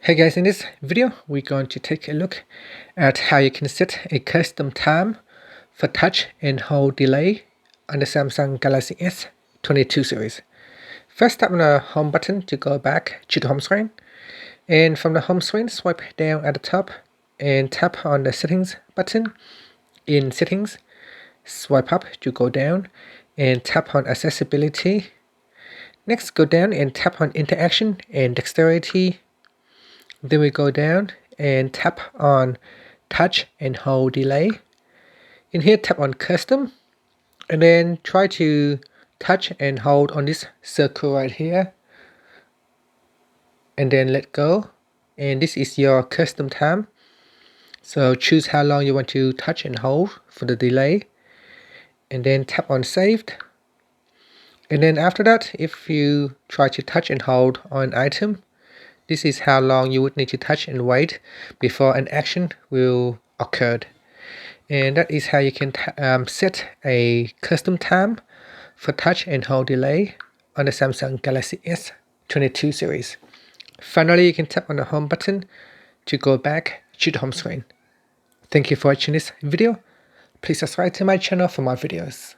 Hey guys, in this video we're going to take a look at how you can set a custom time for touch and hold delay on the Samsung Galaxy S22 series. First, tap on the home button to go back to the home screen, and from the home screen swipe down at the top and tap on the settings button. In settings, swipe up to go down and tap on accessibility. Next, go down and tap on interaction and dexterity. Then we go down and tap on touch and hold delay. In here, tap on custom and then try to touch and hold on this circle right here and then let go. And this is your custom time. So choose how long you want to touch and hold for the delay and then tap on saved. And then after that, if you try to touch and hold on an item, this is how long you would need to touch and wait before an action will occur. And that is how you can set a custom time for touch and hold delay on the Samsung Galaxy S22 series. Finally, you can tap on the home button to go back to the home screen. Thank you for watching this video. Please subscribe to my channel for more videos.